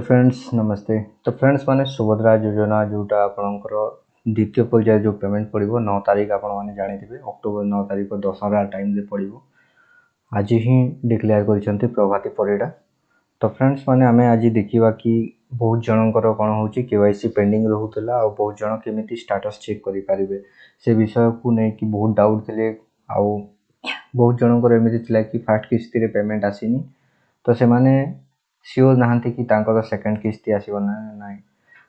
Friends नमस्ते। तो friends माने सुभद्रा योजना जोटा आपणकर द्वितीय पर्याय जो पेमेंट पड़ो 9 तारिख आपण मैंने जानी अक्टोबर 9 तारिख दशहरा टाइम रे पड़ो आज ही डिक्लेयर कर प्रभाती परिडा। तो फ्रेंड्स माने आम आज देखा कि बहुत जनकर कौन हो केवाईसी पेंडिंग रोला और बहुत जन केमी स्टाटस चेक करेंगे से विषय को लेकिन बहुत डाउट थे आउ बहुत जनकर एमती कि फास्ट किस्ती पेमेंट आसीनी तो से माने सियोर नहांती कि तांकर सेकंड किस्ती आसीबो ना नहीं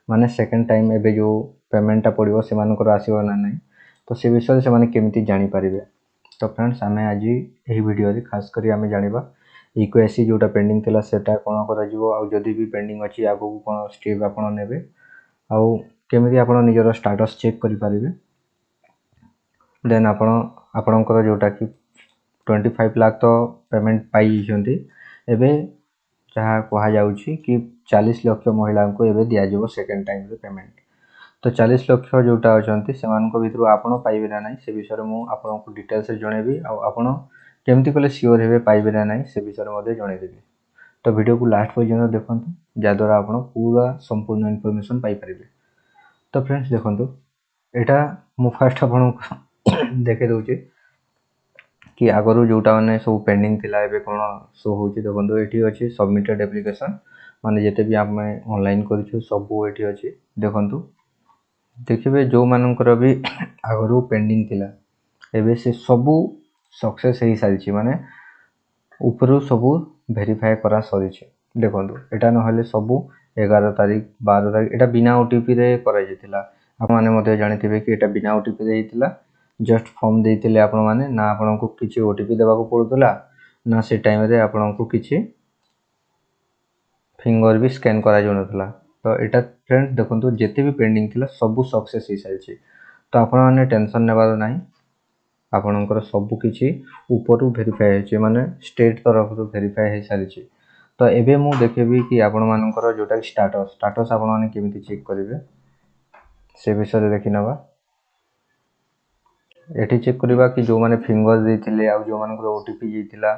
माने सेकंड टाइम एबे जो पेमेंटा पड़ो से आसीबो ना नहीं तो से विषय से माने केमिति जानी पारिबे। तो फ्रेंड्स आमे आज यही वीडियो रे खास करी आमे जानिबा इक्वेसी जोटा पेंडिंग थिला सेटा कोन करा जिवो आ जदी भी पेंडिंग अछि आगो कोन स्टेप आपण नेबे आ केमिति आपण निजरो स्टेटस चेक करि पारिबे। देन आपणकर जोटा कि 25 लाख तो पेमेंट पाई जंती एबे जहाँ कह कि 40 लाख महिला को एबे दिया जाबो सेकंड टाइम रे पेमेंट। तो 40 लाख जोटा अछंती सेमान को भितरु आपण पाइबे ना नहीं से विषय मु आपण को डिटेल्स जणेबी आ आपण केमती कले सियोर हेबे पाइबे ना नहीं से विषय मध्ये जणेदेबी। तो वीडियो को लास्ट पर्यंत देखंतु जा द्वारा आपण पूरा संपूर्ण इन्फॉर्मेशन पाई परिबे। तो फ्रेंड्स देखंतु एटा मु फर्स्ट आपण देखे दोचे कि आगरू जोटा माने सब पेंडिंग थिला एबे कोन शो होची देखंतु एठी अछि सबमिटेड एप्लीकेशन माने जेते भी आप ऑनलाइन करिछु सब एठी अछि देखंतु देखिबे जो मानकर भी आगरू पेंडिंग थिला एबे से सब सक्सेस हे सारिछि माने ऊपरु सब वेरीफाई करा सरिछि। देखंतु एटा न हले सब 11 तारिख 12 तारिख एटा बिना ओटीपी रे करा जेतिला आप माने मध्ये जानिथिबे कि एटा बिना ओटीपी रे हेतिला जस्ट फॉर्म देइतिले आपण माने ना आपण को किछि ओटीपी देबा को पड़ुतला ना से टाइम रे आपण को किछि फिंगर भी स्कैन करा जोनथला। तो एटा फ्रेंड्स देखंतु जेते भी पेंडिंग थिला सब सक्सेस हे साइछि तो आपण माने टेंशन नेबार नाही आपणकर सब किछि ऊपर वेरीफाई हेछि माने स्टेट तरफ रो वेरीफाई हे सारिछि। तो एबे मु देखेबी कि आपण मानकर जोटा स्टेटस आपण माने केमिति चेक करिवे से विषय देखि नबा। एठी चेक करबा कि जो माने फिंगर देथिले आ जो मानकर ओटीपी जेतिला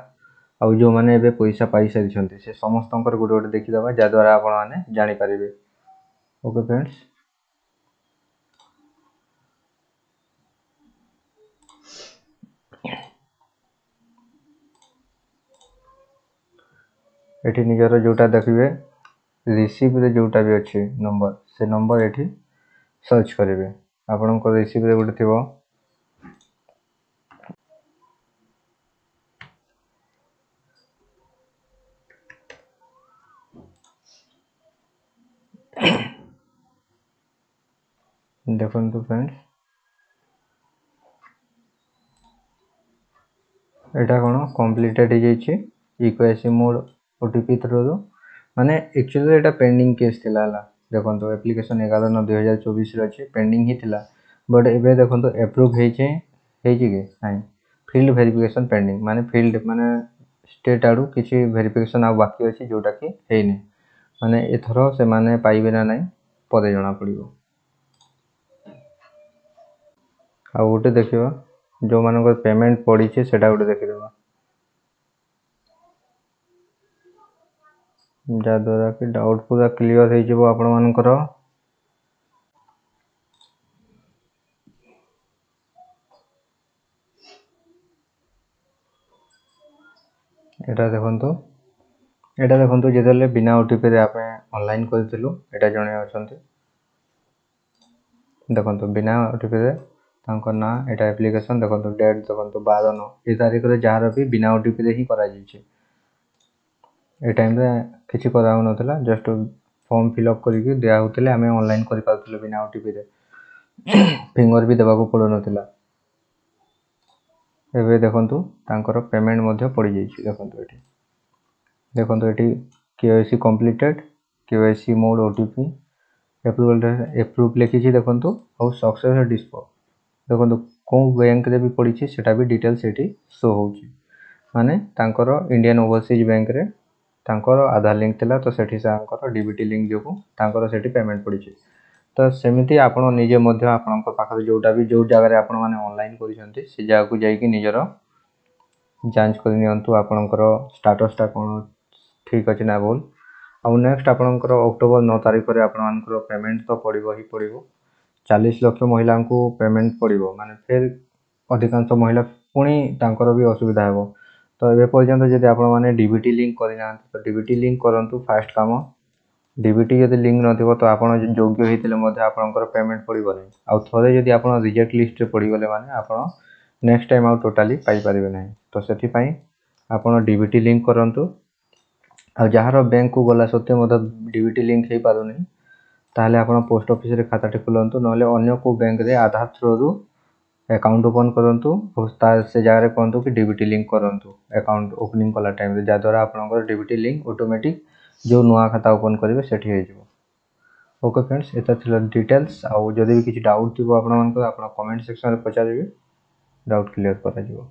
आ जो माने एबे पैसा पाई सारिछन्ते से समस्तंकर गुड गुड देखि दबा जा द्वारा आपण माने जानि परिबे। ओके फ्रेंड्स एठी निजर जोटा देखिबे रिसीव रे जोटा भी अछि नंबर से नंबर एठी सर्च करिवे आपण को रिसीव रे गुड थिबो देखंतु फ्रेंड्स एटा कोन कंप्लीटेड हे जाइछि इक्वेसी मोड ओटीपी थ्रू माने एक्चुअली एटा पेंडिंग केस थिला ला देखंतु एप्लीकेशन 11/9/2024 रे अछि पेंडिंग ही थिला बट एबे देखंतु अप्रूव हे जे के नाही फील्ड वेरिफिकेशन पेंडिंग माने फील्ड माने स्टेट आडू किछि वेरिफिकेशन आ बाकी अछि जोटा कि हेनी माने एथरो से माने पाइबे ना नाही पदे जणा पड़िबो। आ उटे देखिबा जो मानकर पेमेंट पड़ी छे सेटा उटे देखि देबा जा द्वारा कि डाउट पूरा क्लियर हे जेबो आपण मानकर। एटा देखंतु जेदले बिना ओटीपी रे आपे ऑनलाइन करथिलु एटा जणे अछंती देखंतु बिना ओटीपी रे तांको ना एटा एप्लीकेशन देखंतु डेट देखंतु 12/9 ए तारिख रे जहार भी बिना ओटीपी रे ही करा जिछि ए टाइम रे किछि करा हो नथला जस्ट फॉर्म फिल अप करिकि दिया होतले हमें ऑनलाइन करि पाउतले बिना ओटीपी रे फिंगर भी देबा को पड़ो नथला। एबे देखंतु तांकर पेमेंट मध्ये पड़ी जाइछि देखंतु एठी KYC completed KYC mode OTP approve लेखिछि देखंतु और सक्सेस डिस्पो देखंतु को बैंक रे भी पड़ी छि सेटा भी डिटेल्स एठी शो होछि माने तांकर इंडियन ओवरसीज बैंक रे तांकर आधार लिंक थिला तो सेठी सांकर डीबीटी लिंक जोको तांकर सेठी पेमेंट पड़ी छि। तो सेमिति आपण निजे मध्ये आपनक पाखर जोटा भी जो जगह रे आपण माने ऑनलाइन करिसंती से जगह को जाई कि निजरो जांच करि नियंतु आपनकर स्टेटस ता कोन ठीक अछि ना बोल आउ नेक्स्ट आपणकर अक्टोबर 9 तारिख रे आपणकर पेमेंट तो पड़िबो ही पड़िबो 40 लाख महिला को पेमेंट पड़िबो माने फिर अधिकांश महिला पुणी तांकर भी असुविधा हेबो तो एबे पर्यंत जदि आपण माने डीबीटी लिंक करिना तो डीबीटी लिंक करंतु फास्ट काम डीबीटी यदि लिंक नथिबो तो आपण योग्य हेतिले मध्ये आपणकर पेमेंट पड़िबो नै आ थोड़े जदि आपण रिजेक्ट लिस्ट रे पड़ी गले माने आपण नेक्स्ट टाइम आउ टोटली पाई परिबे नै तो सेति पई आपण डीबीटी लिंक करंतु आ जहार बैंक को गला सत्य मते डीबीटी लिंक हे पारु नै ताहले आपण पोस्ट ऑफिस रे खाता खुलंतु नले अन्य को बैंक रे आधार थ्रू रु अकाउंट ओपन करंतु से जगह कहतु कि डीबीटी लिंक करंतु अकाउंट ओपनिंग कला टाइम रे जाद्वारा आपनकर डीबीटी लिंक ऑटोमेटिक जो नुआ खाता ओपन करिवे सेठी हे जिवो। ओके फ्रेंड्स एता थिला डिटेल्स आ जदि भी किछि डाउट थिबो आपन कमेंट सेक्शन रे पचारिबे डाउट क्लियर करा जिवो।